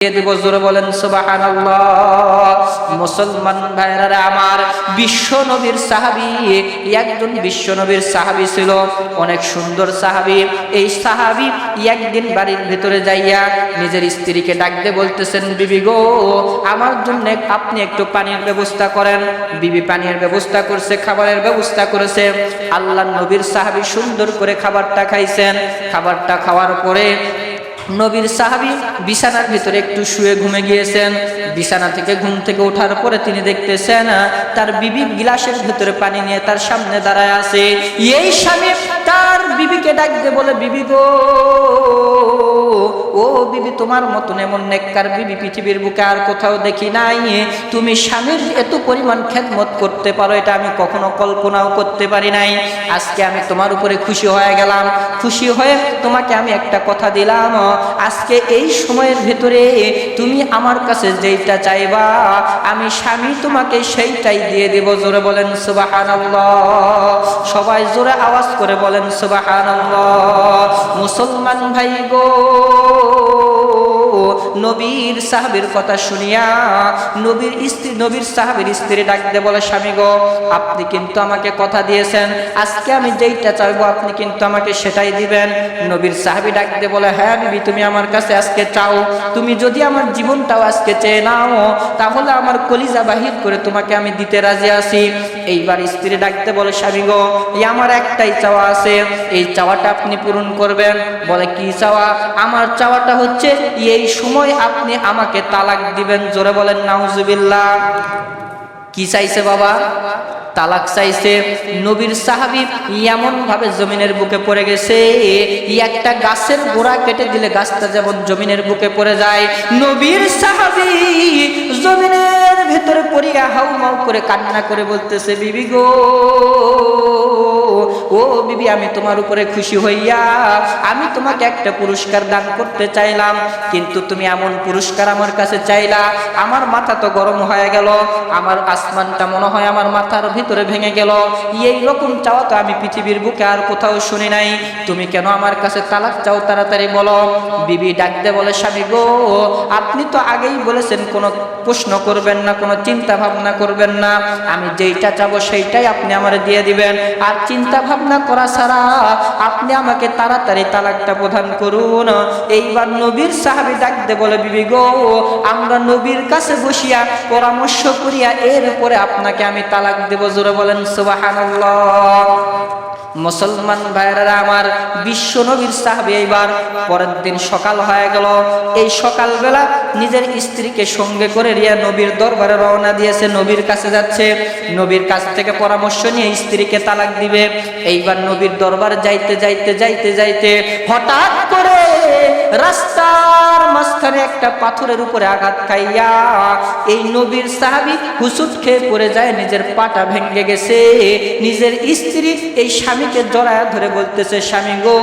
দিব জোরে বলেন সুবহানাল্লাহ। মুসলমান ভাইরা আমার, বিশ্ব নবীর সাহাবী, একজন বিশ্ব নবীর সাহাবী ছিল, অনেক সুন্দর সাহাবী। এই সাহাবী একদিন বাড়ির ভিতরে যাইয়া নিজের স্ত্রীকে ডাক দিয়ে বলতেছেন, বিবি গো, আমার জন্য আপনি একটু পানির ব্যবস্থা করেন। বিবি পানির ব্যবস্থা করছে, খাবারের ব্যবস্থা করেছে। আল্লাহর নবীর সাহাবী সুন্দর করে খাবারটা খাইছেন। খাবারটা খাওয়ার পরে নবীর সাহাবী বিছানার ভিতরে একটু শুয়ে ঘুমে গিয়েছেন। বিছানা থেকে ঘুম থেকে ওঠার পরে তিনি দেখতেছেন তার বিবি গ্লাসের ভিতরে পানি নিয়ে তার সামনে দাঁড়ায় আছে। এই স্বামী তার বিবিকে ডাক দিয়ে বলে, বিবি গো, ও বিবি, তোমার মতন এমন নেককার বিবি পৃথিবীর বুকে আর কোথাও দেখি নাই। তুমি স্বামীর এত পরিমাণ খেদমত করতে পারো, এটা আমি কখনো কল্পনাও করতে পারি নাই। আজকে আমি তোমার উপরে খুশি হয়ে গেলাম। খুশি হয়ে তোমাকে আমি একটা কথা দিলাম, আজকে এই সময়ের ভেতরে তুমি আমার কাছে যেইটা চাইবা, আমি স্বামী তোমাকে সেইটাই দিয়ে দেব। জোরে বলেন সুবহানাল্লাহ। সবাই জোরে আওয়াজ করে বলেন সুবহানাল্লাহ। মুসলমান ভাই গো, নবীর সাহাবীর কথা শুনিয়া নবীর সাহাবীর স্ত্রী ডাক দিয়ে বলে, স্বামী গো, আপনি কিন্তু আমাকে কথা দিয়েছেন, আজকে আমি যেইটা চাইবো আপনি কিন্তু আমাকে সেটাই দিবেন। নবীর সাহাবী ডাক দিয়ে বলে, হ্যাঁ বিবি, তুমি আমার কাছে আজকে চাও। তুমি যদি আমার জীবনটাও আজকে চেয়ে নাও, তাহলে আমার কলিজা বাহির করে তোমাকে আমি দিতে রাজি আছি। এইবার স্ত্রী ডাকতে বলে, স্বামী গো, এই আমার একটাই চাওয়া আছে, এই চাওয়াটা আপনি পূরণ করবেন। বলে, কি চাওয়া? আমার চাওয়াটা হচ্ছে এই সময় আপনি আমাকে তালাক দিবেন। জোরে বলেন নাউজুবিল্লাহ। কি চাইছে বাবা? তালাক চাইছে। নবীর সাহাবী এমন ভাবে জমিনের বুকে পড়ে গেছে, একটা গাছের গোড়া কেটে দিলে গাছটা যেমন জমিনের বুকে পড়ে যায়, নবীর সাহাবী জমিনের ভেতরে পড়িয়া হাউমাউ করে কান্না করে বলতেছে, বিবি গো, ও বিবি, আমি তোমার উপরে খুশি হইয়া আমি তোমাকে একটা পুরস্কার দান করতে চাইলাম, কিন্তু তুমি এমন পুরস্কার আমার কাছে চাইলা, আমার মাথা তো গরম হয়ে গেল, আমার আসমানটা মনে হয় আমার মাথার ভিতরে ভেঙে গেল। এই রকম চাওয়া তো আমি পৃথিবীর বুকে আর কোথাও শুনি নাই। তুমি কেন আমার কাছে তালাক চাও? তাড়াতাড়ি বলো। বিবি ডাকতে বলে, স্বামী গো, আপনি তো আগেই বলেছেন কোনো প্রশ্ন করবেন না, কোনো চিন্তা ভাবনা করবেন না, আমি যেইটা চাবো সেইটাই আপনি আমার দিয়ে দিবেন, আর চিন্তা ভাবনা করা ছাড়া আপনি আমাকে তাড়াতাড়ি তালাকটা প্রদান করুন। এইবার নবীর সাহাবী ডাকতে বলে, বিবি গো, আমরা নবীর কাছে বসিয়া পরামর্শ করিয়া এরপরে আপনাকে আমি তালাক দেব। জোরে বলেন সুবহানাল্লাহ। মুসলমান ভাইরা আমার, বিশ্ব নবীর সাহাবী এইবার পরের দিন সকাল হয়ে গেল। এই সকালবেলা নিজের স্ত্রীকে সঙ্গে করে রিয়া নবীর দরবারে রওনা দিয়েছে, নবীর কাছে যাচ্ছে, নবীর কাছ থেকে পরামর্শ নিয়ে স্ত্রীকে তালাক দিবে। এইবার নবীর দরবারে যাইতে যাইতে যাইতে যাইতে হঠাৎ করে রাস্তার মাঝখানে একটা পাথরের উপরে আঘাত খাইয়া এই নবীর সাহাবী হুসুট খেয়ে পড়ে যায়, নিজের পাটা ভেঙে গেছে। নিজের স্ত্রী এই স্বামীকে জড়ায় ধরে বলতেছে, স্বামী গো,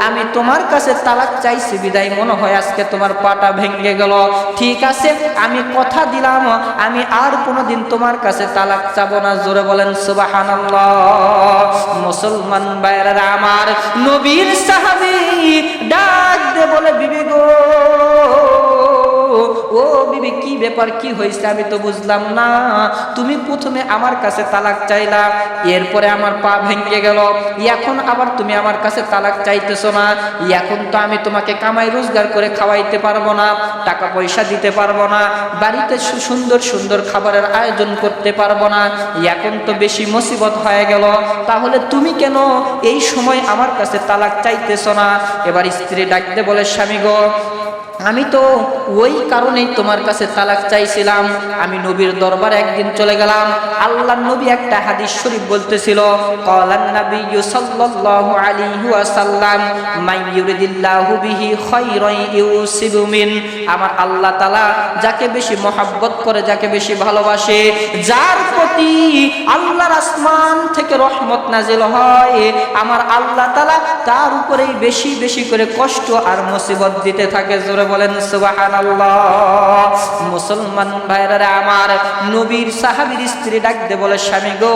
আমি তোমার কাছে তালাক চাইছি বিদায় মনে হয় আজকে তোমার পাটা ভেঙে গেল। ঠিক আছে, আমি কথা দিলাম আমি আর কোনোদিন তোমার কাছে তালাক চাবো না। জোরে বলেন সুবহানাল্লাহ। মুসলমান ভাইরা আমার, নবীর সাহাবী ডাক দিয়ে বলে, বিবি গো, ও বিবি, কি ব্যাপার, কি হয়েছে আমি তো বুঝলাম না। তুমি প্রথমে আমার কাছে তালাক চাইলা, এরপরে আমার পা ভেঙে গেল, এখন আবার তুমি আমার কাছে তালাক চাইতেছো না। এখন তো আমি তোমাকে কামাই রোজগার করে খাওয়াইতে পারবো না, টাকা পয়সা দিতে পারবো না, বাড়িতে সুন্দর সুন্দর খাবারের আয়োজন করতে পারবো না, এখন তো বেশি মুসিবত হয়ে গেল, তাহলে তুমি কেন এই সময় আমার কাছে তালাক চাইতেছো না? এবার স্ত্রী ডাকতে বলে, স্বামী গো, আমি তো ওই কারণেই তোমার কাছে তালাক চাইছিলাম। আমি নবীর দরবারে একদিন চলে গেলাম, আল্লাহর নবী একটা হাদিস শরীফ বলতেছিল, ক্বালান নাবিয়্যু সাল্লাল্লাহু আলাইহি ওয়াসাল্লাম, মান ইউরিদিল্লাহু বিহি খায়রান ইউসিবু মিন। আমার আল্লাহ তাআলা যাকে বেশি মহব্বত করে, যাকে বেশি ভালোবাসে, যার প্রতি আল্লাহর আসমান থেকে রহমত নাজিল হয়, আমার আল্লাহ তাআলা তার উপরেই বেশি বেশি করে কষ্ট আর মুসিবত দিতে থাকে। জোরে বলেন সুবহানাল্লাহ। মুসলমান ভাইরা আমার, নবীর সাহাবীর স্ত্রী ডাক দিয়ে বলে স্বামী গো,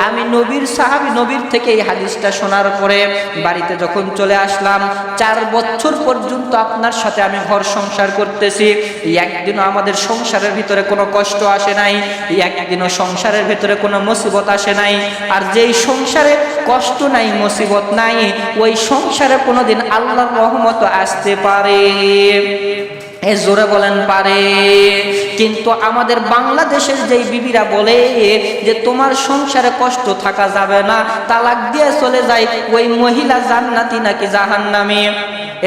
আমি নবীর সাহাবী, নবীর থেকে এই হাদিসটা শোনার পরে বাড়িতে যখন চলে আসলাম, 4 বছর পর্যন্ত আপনার সাথে আমি ঘর সংসার করতেছি, একদিনও আমাদের সংসারের ভিতরে কোনো কষ্ট আসে নাই, একদিনও সংসারের ভিতরে কোনো মুসিবত আসে নাই। আর যেই সংসারে কষ্ট নাই, মুসিবত নাই, ওই সংসারে কোনোদিন আল্লাহর রহমত আসতে পারে? এ জোরে বলেন পারে। কিন্তু আমাদের বাংলাদেশের যেই বিবিরা বলে যে তোমার সংসারে কষ্ট থাকা যাবে না, তালাক দিয়ে চলে যায়, ওই মহিলা জান্নাতি নাকি জাহান্নামী?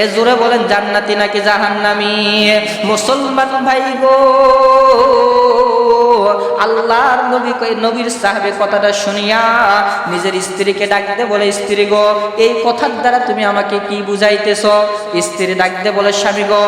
এ জোরে বলেন জান্নাতি নাকি জাহান্নামী? মুসলমান ভাই গো, আল্লাহর নবী নবীর সাহাবী কথাটা শুনিয়া নিজের স্ত্রীকে ডাকতে বলে স্ত্রী গো, এই কথার দ্বারা তুমি আমাকে কি বুঝাইতেছ? স্ত্রী ডাকতে বলে স্বামী গো,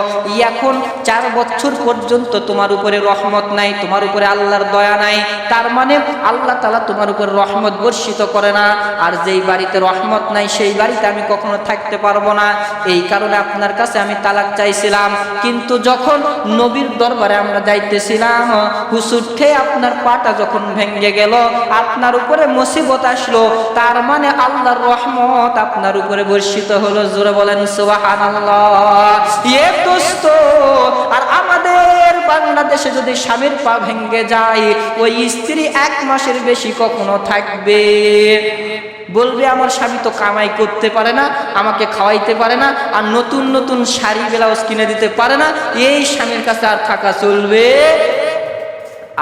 এখন 4 বছর পর্যন্ত তোমার উপরে রহমত নাই, তোমার উপরে আল্লাহর দয়া নাই, তার মানে আল্লাহ তাআলা তোমার উপরে রহমত বর্ষিত করে না। আর যেই বাড়িতে রহমত নাই সেই বাড়িতে আমি কখনো থাকতে পারবো না, এই কারণে আপনার কাছে আমি তালাক চাইছিলাম। কিন্তু যখন নবীর দরবারে আমরা যাইতেছিলাম, হুজুর আপনার পাটা যখন ভেঙে গেল, আপনার উপরে মুসিবত আসলো, তার মানে আল্লাহর রহমত আপনার উপরে বর্ষিত হলো। জোরে বলেন সুবহানাল্লাহ। এ দোস্ত, আর আমাদের বাংলাদেশে যদি স্বামীর পা ভেঙে যায়, ওই স্ত্রী 1 মাসের বেশি কখনো থাকবে? বলবে আমার স্বামী তো কামাই করতে পারে না, আমাকে খাওয়াইতে পারে না, আর নতুন নতুন শাড়ি ব্লাউজ কিনে দিতে পারে না, এই স্বামীর কাছে আর থাকা চলবে?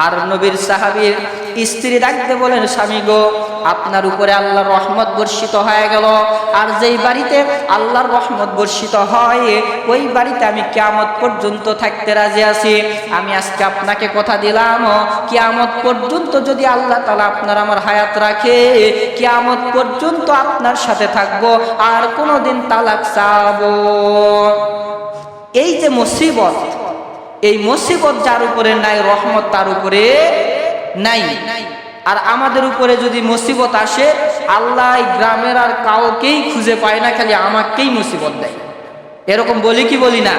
আর নবীর সাহাবীর স্ত্রী ডাকতে বলেন স্বামী গো, আপনার উপরে আল্লাহর রহমত বর্ষিত হয়ে গেল, আর যেই বাড়িতে আল্লাহর রহমত বর্ষিত হয় ওই বাড়িতে আমি কিয়ামত পর্যন্ত থাকতে রাজি আছি। আমি আজকে আপনাকে কথা দিলাম, কিয়ামত পর্যন্ত যদি আল্লাহ তাআলা আপনার আমার হায়াত রাখে, কিয়ামত পর্যন্ত আপনার সাথে থাকবো, আর কোনোদিন তালাক চাবো। এই যে মুসিবত, এই মুসিবত যার উপরে নাই, রহমত তার উপরে নাই। আর আমাদের উপরে যদি মুসিবত আসে, আল্লাহ গ্রামের আর কাউকেই খুঁজে পায় না, খালি আমাকেই মুসিবত দেয়। এরকম বলি কি বলি না?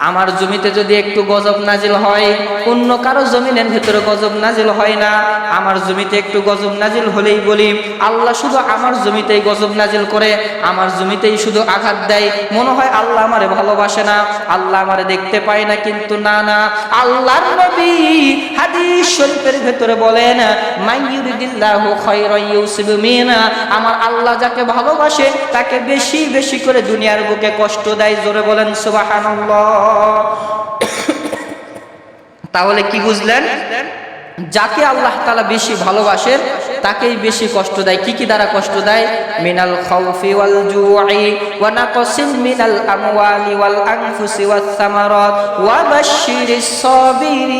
আমার জমিতে যদি একটু গজব নাজিল হয়, অন্য কারো জমিনের ভেতরে গজব নাজিল হয় না। আমার জমিতে একটু গজব নাজিল হলেই বলি আল্লাহ শুধু আমার জমিতেই গজব নাজিল করে, আমার জমিতেই শুধু আঘাত দেয়। মনে হয় আল্লাহ আমারে ভালোবাসে না, আল্লাহ আমারে দেখতে পায় না। কিন্তু না না, আল্লাহর নবী হাদিস শরীফের ভেতরে বলেন, মাইয়ুরিদিল্লাহু খায়রান ইউসিব মিনা, আমার আল্লাহ যাকে ভালোবাসে তাকে বেশি বেশি করে দুনিয়ার বুকে কষ্ট দেয়। জোরে বলেন সুবহানাল্লাহ। তাহলে কি বুঝলেন? যাকে আল্লাহ তাআলা বেশি ভালোবাসেন তাকেই বেশি কষ্ট দেয়। কি কি দ্বারা কষ্ট দেয়? মিনাল খাউফি ওয়াল জুই ওয়া নাকসিন মিনাল আমওয়ালি ওয়াল আনফুসি ওয়াস সামারাত ওয়া বাশশিরিস সাবিরিন।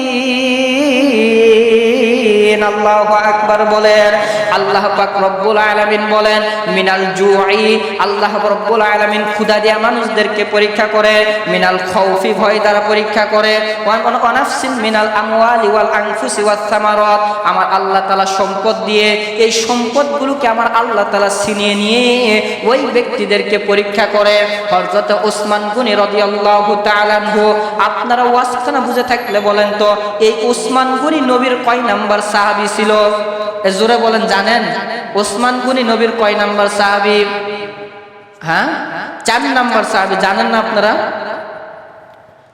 আল্লাহু আকবার বলেন। আল্লাহ পাক রব্বুল আলামিন বলেন মিনাল জুই, আল্লাহ রব্বুল আলামিন ক্ষুধা দিয়া মানুষদেরকে পরীক্ষা করে, মিনাল খাউফি ভয় দ্বারা পরীক্ষা করে, ওয়া নাফসিন মিনাল আমওয়ালি ওয়াল আনফুসি ওয়াস সামারাত, আমার আল্লাহ তাআলা সম্পদ দিয়ে, এই সম্পদগুলোকে আমার আল্লাহ তাআলা ছিনিয়ে নিয়ে ওই ব্যক্তিদেরকে পরীক্ষা করে। হযরত ওসমান গনি রাদিয়াল্লাহু তাআলা আনহু, আপনারা ওয়াজখানা বুঝে থাকলে বলেন তো, এই ওসমান গনি নবীর কয় নাম্বার সাহাবী ছিল? জোরে বলেন, জানেন? ওসমান গনি নবীর কয় নাম্বার সাহাবী? হ্যাঁ, 4 নাম্বার সাহাবী। জানেন না আপনারা?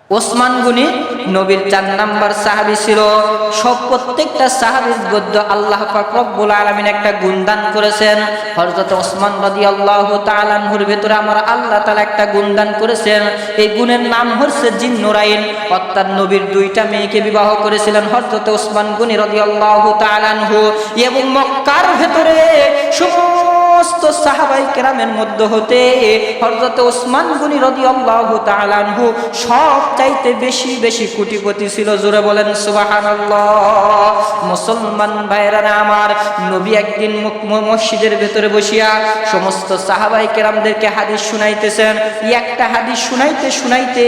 ওসমান গনি নবীর 4 নাম্বার সাহাবী ছিল। সব প্রত্যেকটা সাহাবীর মধ্যে আল্লাহ পাক রব্বুল আলামিন একটা গুণ দান করেছেন। হযরত ওসমান রাদিয়াল্লাহু তাআলা আনহুর ভিতরে আমার আল্লাহ তাআলা একটা গুণ দান করেছেন। এই গুণের নাম হচ্ছে জিন্নুরাইন, অর্থাৎ নবীর 2টা মেয়েকে বিবাহ করেছিলেন হযরত ওসমান গনি রাদিয়াল্লাহু তাআলা আনহু। এবং মক্কার ভিতরে সমস্ত সাহাবায়ে কেরামের মধ্যে হতে হযরত ওসমান গনি রাদিয়াল্লাহু তাআলা আনহু সব চাইতে বেশি বেশি কোটিপতি ছিল। জোরে বলেন সুবহানাল্লাহ। মুসলমান ভাইরা আমার, নবী একদিন মসজিদের ভেতরে বসিয়া সমস্ত সাহাবায়ে কেরামদেরকে হাদিস শুনাইতেছেন। একটা হাদিস শুনাইতে শুনাইতে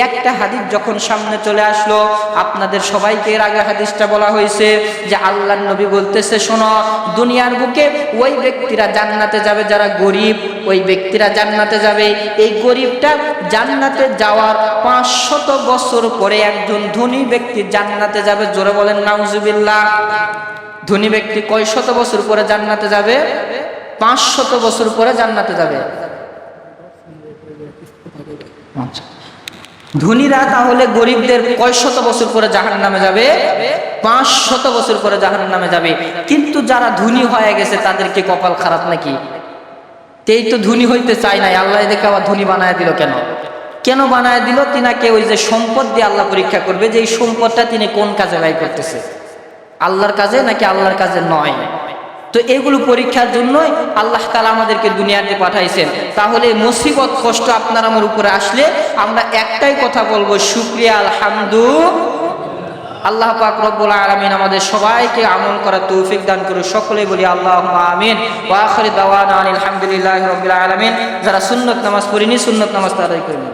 একটা হাদিস যখন সামনে চলে আসলো, আপনাদের সবাইকে এর আগে হাদিসটা বলা হয়েছে যে আল্লাহর নবী বলতেছে, শোনো, দুনিয়ার বুকে ওই ব্যক্তিরা জান্নাতে যাবে, যারা গরিব ওই ব্যক্তিরা জান্নাতে যাবে। এই গরিবটা জান্নাতে যাওয়ার 500 বছর পরে একজন ধনী ব্যক্তি জান্নাতে যাবে। জোরে বলেন নাউজুবিল্লাহ। ধনী ব্যক্তি কয় শত বছর পরে জান্নাতে যাবে? 500 বছর পরে জান্নাতে যাবে। আচ্ছা, ধনীরা তাহলে গরিবদের কয় শত বছর পরে জাহান্নামে যাবে? 500 বছর পরে জাহান্নামে যাবে। কিন্তু যারা ধনী হয়ে গেছে তাদের কি কপাল খারাপ নাকি? এই তো ধনী হইতে চায় নাই, আল্লাহ এদেরকে আবার ধনী বানায় দিল কেন? কেন বানায় দিল? তিনাকে ওই যে সম্পদ দিয়ে আল্লাহ পরীক্ষা করবে যে এই সম্পদটা তিনি কোন কাজে ব্যয় করতেছে, আল্লাহর কাজে নাকি আল্লাহর কাজে নয়। তো এগুলো পরীক্ষার জন্যই আল্লাহ তাআলা আমাদেরকে দুনিয়াতে পাঠাইছেন। তাহলে মুসিবত কষ্ট আপনার আমার উপরে আসলে আমরা একটাই কথা বলবো, শুকরিয়া আলহামদুলিল্লাহ। আল্লাহ পাক রব্বুল আলামিন আমাদের সবাইকে আমল করার তৌফিক দান করুন। সকলেই বলি আল্লাহুম্মা আমিন। ওয়া আখিরু দাওয়ানা আলহামদুলিল্লাহি রাব্বিল আলামিন। যারা সুন্নত নামাজ পড়েনি সুন্নত নামাজ আদায় করুন।